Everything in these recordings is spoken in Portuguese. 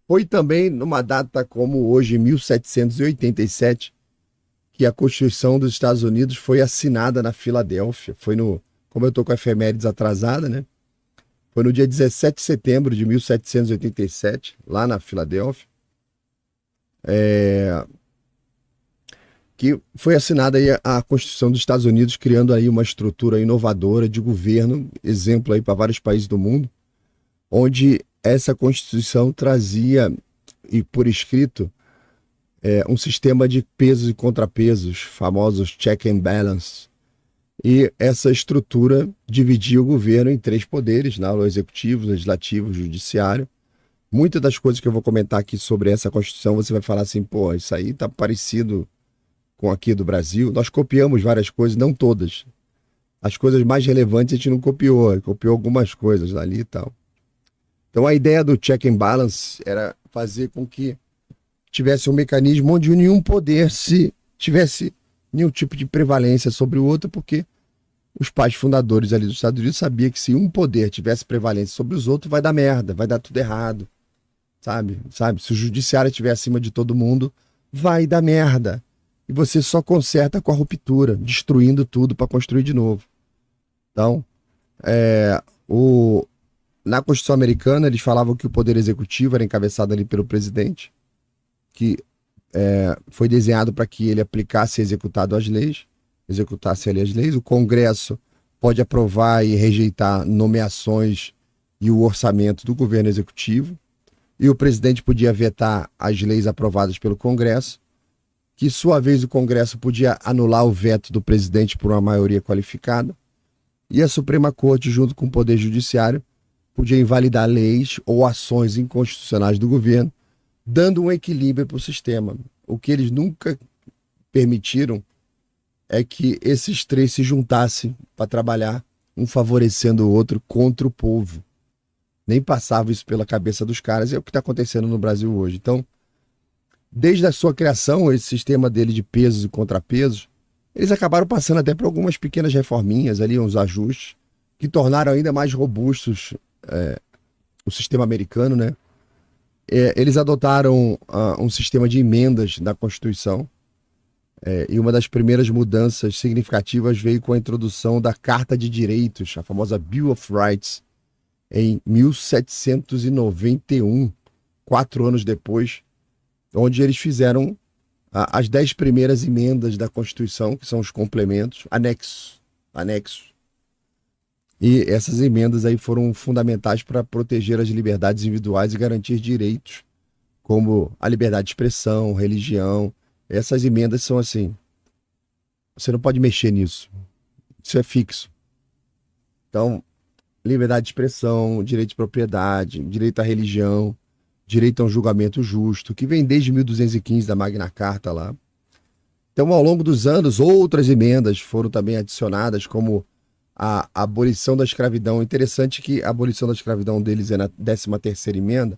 Foi também numa data como hoje, 1787, que a Constituição dos Estados Unidos foi assinada na Filadélfia. Foi no, como eu estou com a efemérides atrasada, né? Foi no dia 17 de setembro de 1787, lá na Filadélfia, que foi assinada aí a Constituição dos Estados Unidos, criando aí uma estrutura inovadora de governo, exemplo aí para vários países do mundo, onde essa Constituição trazia, e por escrito, um sistema de pesos e contrapesos, famosos check and balance. E essa estrutura dividia o governo em três poderes, né? O executivo, o legislativo, o judiciário. Muitas das coisas que eu vou comentar aqui sobre essa Constituição, você vai falar assim, pô, isso aí tá parecido com aqui do Brasil. Nós copiamos várias coisas, não todas. As coisas mais relevantes a gente não copiou, copiou algumas coisas ali e tal. Então a ideia do check and balance era fazer com que tivesse um mecanismo onde nenhum poder se tivesse nenhum tipo de prevalência sobre o outro, porque os pais fundadores ali dos Estados Unidos sabiam que se um poder tivesse prevalência sobre os outros, vai dar merda, vai dar tudo errado, sabe? Se o judiciário estiver acima de todo mundo, vai dar merda. E você só conserta com a ruptura, destruindo tudo para construir de novo. Então, o, na Constituição Americana, eles falavam que o poder executivo era encabeçado ali pelo presidente, que foi desenhado para que ele aplicasse e executasse ali as leis. O Congresso pode aprovar e rejeitar nomeações e o orçamento do governo executivo. E o presidente podia vetar as leis aprovadas pelo Congresso, que, sua vez, o Congresso podia anular o veto do presidente por uma maioria qualificada. E a Suprema Corte, junto com o Poder Judiciário, podia invalidar leis ou ações inconstitucionais do governo, dando um equilíbrio para o sistema. O que eles nunca permitiram é que esses três se juntassem para trabalhar, um favorecendo o outro contra o povo. Nem passava isso pela cabeça dos caras, e é o que está acontecendo no Brasil hoje. Então, desde a sua criação, esse sistema dele de pesos e contrapesos, eles acabaram passando até por algumas pequenas reforminhas ali, uns ajustes, que tornaram ainda mais robustos o sistema americano, né? Eles adotaram um sistema de emendas da Constituição, e uma das primeiras mudanças significativas veio com a introdução da Carta de Direitos, a famosa Bill of Rights, em 1791, 4 anos depois, onde eles fizeram as 10 primeiras emendas da Constituição, que são os complementos, anexos. E essas emendas aí foram fundamentais para proteger as liberdades individuais e garantir direitos, como a liberdade de expressão, religião. Essas emendas são assim, você não pode mexer nisso. Isso é fixo. Então, liberdade de expressão, direito de propriedade, direito à religião, direito a um julgamento justo, que vem desde 1215 da Magna Carta lá. Então, ao longo dos anos, outras emendas foram também adicionadas, como a abolição da escravidão. Interessante que a abolição da escravidão deles é na 13ª emenda,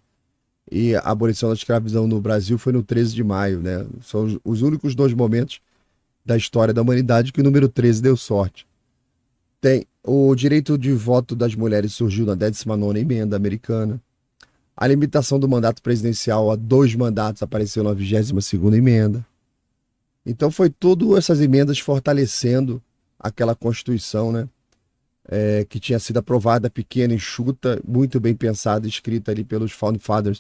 e a abolição da escravidão no Brasil foi no 13 de maio, né? São os únicos dois momentos da história da humanidade que o número 13 deu sorte. Tem o direito de voto das mulheres, surgiu na 19ª emenda americana. A limitação do mandato presidencial a 2 mandatos apareceu na 22ª emenda. Então foi todas essas emendas fortalecendo aquela Constituição, né? Que tinha sido aprovada, pequena, enxuta, muito bem pensada, escrita ali pelos Founding Fathers.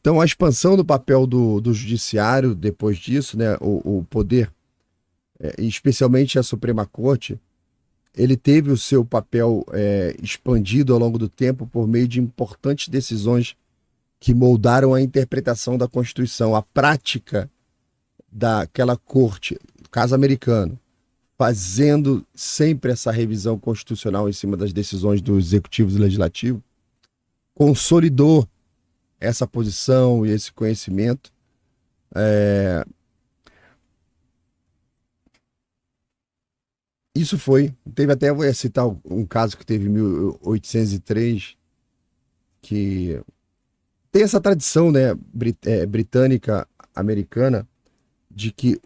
Então a expansão do papel do judiciário depois disso, né? O poder, especialmente a Suprema Corte, ele teve o seu papel expandido ao longo do tempo por meio de importantes decisões que moldaram a interpretação da Constituição, a prática daquela corte, caso americano, fazendo sempre essa revisão constitucional em cima das decisões do executivo e do legislativo, consolidou essa posição e esse conhecimento. Isso teve até, eu vou citar um caso que teve em 1803, que tem essa tradição, né, britânica, americana, de que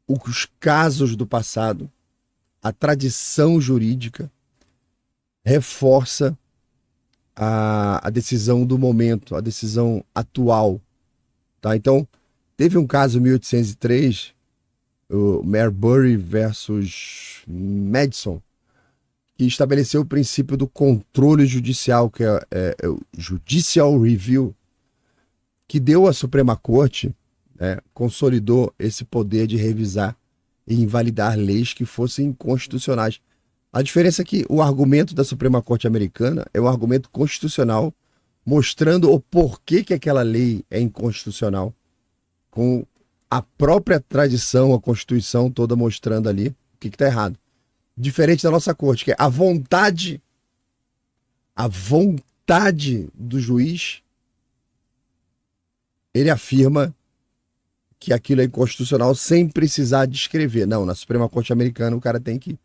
os casos do passado, a tradição jurídica, reforça a decisão do momento, a decisão atual. Tá? Então, teve um caso em 1803, o Marbury versus Madison, que estabeleceu o princípio do controle judicial, que é o Judicial Review, que deu à Suprema Corte, consolidou esse poder de revisar e invalidar leis que fossem inconstitucionais. A diferença é que o argumento da Suprema Corte americana é um argumento constitucional, mostrando o porquê que aquela lei é inconstitucional, com a própria tradição, a Constituição toda mostrando ali o que está errado. Diferente da nossa corte, que é a vontade do juiz, ele afirma que aquilo é inconstitucional sem precisar descrever. Não, na Suprema Corte americana o cara tem que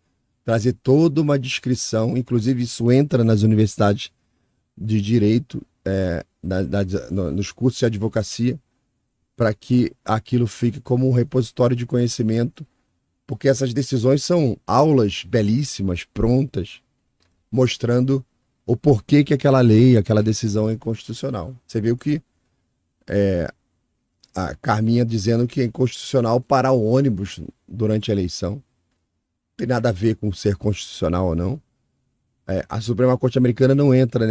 trazer toda uma descrição, inclusive isso entra nas universidades de direito, nos cursos de advocacia, para que aquilo fique como um repositório de conhecimento, porque essas decisões são aulas belíssimas, prontas, mostrando o porquê que aquela lei, aquela decisão é inconstitucional. Você viu que a Carminha dizendo que é inconstitucional parar o ônibus durante a eleição. Não tem nada a ver com ser constitucional ou não. A Suprema Corte americana não entra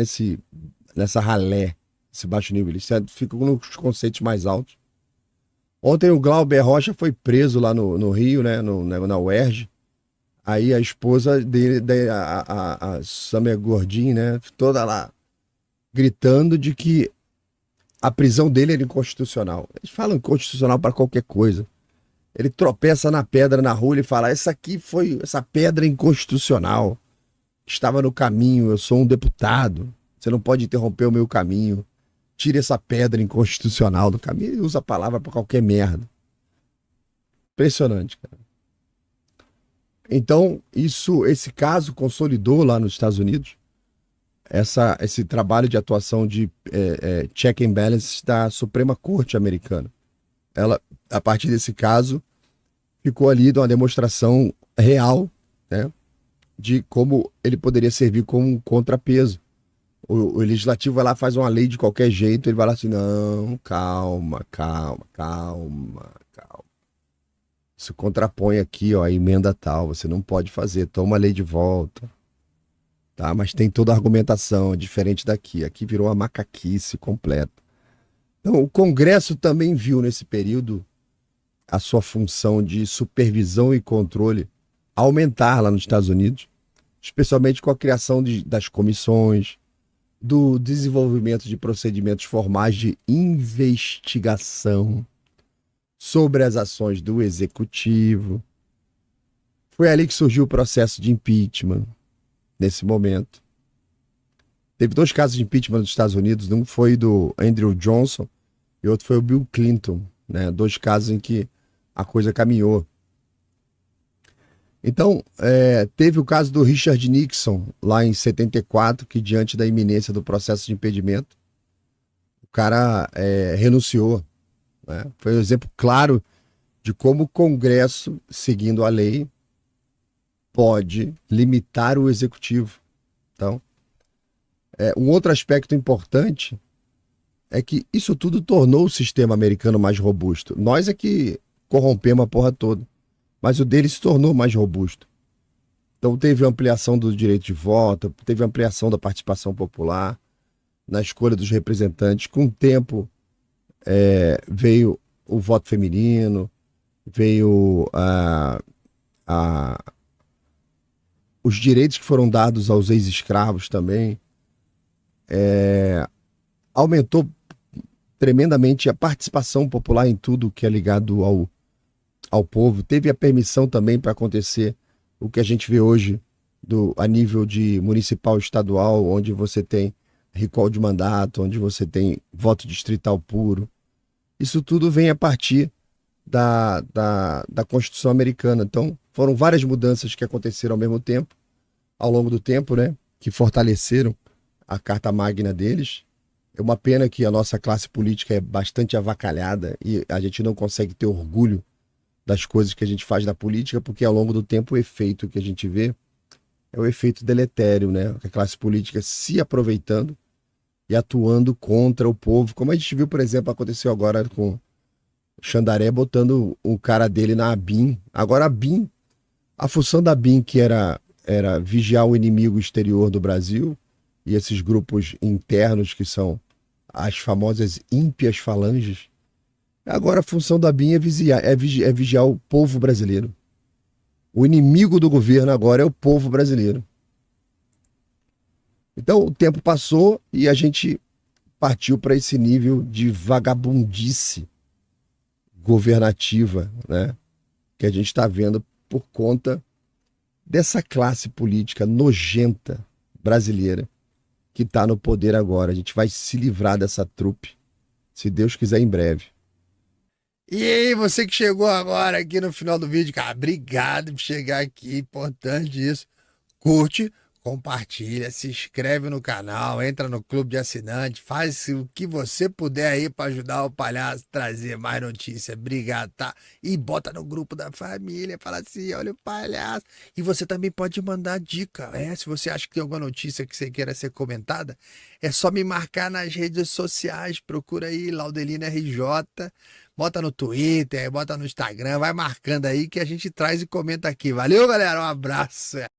nessa ralé, esse baixo nível. Eles ficam nos conceitos mais altos. Ontem o Glauber Rocha foi preso lá no Rio, né, na UERJ. Aí a esposa dele, a Samia Gordin, né, toda lá gritando de que a prisão dele era inconstitucional. Eles falam inconstitucional para qualquer coisa. Ele tropeça na pedra na rua e fala: essa pedra é inconstitucional. Estava no caminho, eu sou um deputado. Você não pode interromper o meu caminho. Tire essa pedra inconstitucional do caminho. Ele usa a palavra para qualquer merda. Impressionante, cara. Então, esse caso consolidou lá nos Estados Unidos esse trabalho de atuação de check and balance da Suprema Corte americana. Ela, a partir desse caso, ficou ali de uma demonstração real, né, de como ele poderia servir como um contrapeso. O legislativo vai lá, faz uma lei de qualquer jeito, ele vai lá assim: não, calma. Isso contrapõe aqui, ó, a emenda tal, você não pode fazer, toma a lei de volta. Tá? Mas tem toda a argumentação, diferente daqui. Aqui virou uma macaquice completa. Então, o Congresso também viu nesse período a sua função de supervisão e controle aumentar lá nos Estados Unidos, especialmente com a criação das comissões, do desenvolvimento de procedimentos formais de investigação sobre as ações do executivo. Foi ali que surgiu o processo de impeachment, nesse momento. Teve 2 casos de impeachment nos Estados Unidos, um foi do Andrew Johnson e outro foi o Bill Clinton, né? 2 casos em que a coisa caminhou. Então, teve o caso do Richard Nixon, lá em 74, que diante da iminência do processo de impedimento, o cara renunciou. Né? Foi um exemplo claro de como o Congresso, seguindo a lei, pode limitar o executivo. Então, um outro aspecto importante é que isso tudo tornou o sistema americano mais robusto. Nós é que corrompemos a porra toda, mas o dele se tornou mais robusto. Então teve ampliação do direito de voto, teve ampliação da participação popular na escolha dos representantes. Com o tempo veio o voto feminino, veio os direitos que foram dados aos ex-escravos também. Aumentou tremendamente a participação popular em tudo que é ligado ao povo. Teve a permissão também para acontecer o que a gente vê hoje a nível de municipal e estadual, onde você tem recall de mandato, onde você tem voto distrital puro. Isso tudo vem a partir da Constituição americana. Então, foram várias mudanças que aconteceram ao mesmo tempo, ao longo do tempo, né, que fortaleceram a Carta Magna deles. É uma pena que a nossa classe política é bastante avacalhada e a gente não consegue ter orgulho das coisas que a gente faz na política, porque ao longo do tempo o efeito que a gente vê é o efeito deletério, né? A classe política se aproveitando e atuando contra o povo, como a gente viu, por exemplo, aconteceu agora com o Xandaré botando o cara dele na ABIN. Agora a ABIN, a função da ABIN, que era vigiar o inimigo exterior do Brasil, e esses grupos internos que são as famosas ímpias falanges, agora a função da BIM é vigiar o povo brasileiro. O inimigo do governo agora é o povo brasileiro. Então o tempo passou e a gente partiu para esse nível de vagabundice governativa, né? Que a gente está vendo por conta dessa classe política nojenta brasileira que está no poder agora. A gente vai se livrar dessa trupe, se Deus quiser, em breve. E aí, você que chegou agora aqui no final do vídeo, cara, obrigado por chegar aqui, importante isso. Curte, compartilha, se inscreve no canal, entra no clube de assinantes, faz o que você puder aí para ajudar o Palhaço a trazer mais notícia. Obrigado, tá? E bota no grupo da família, fala assim, olha o Palhaço. E você também pode mandar dica, se você acha que tem alguma notícia que você queira ser comentada, é só me marcar nas redes sociais, procura aí Laudelino RJ, bota no Twitter, bota no Instagram, vai marcando aí que a gente traz e comenta aqui. Valeu, galera, um abraço.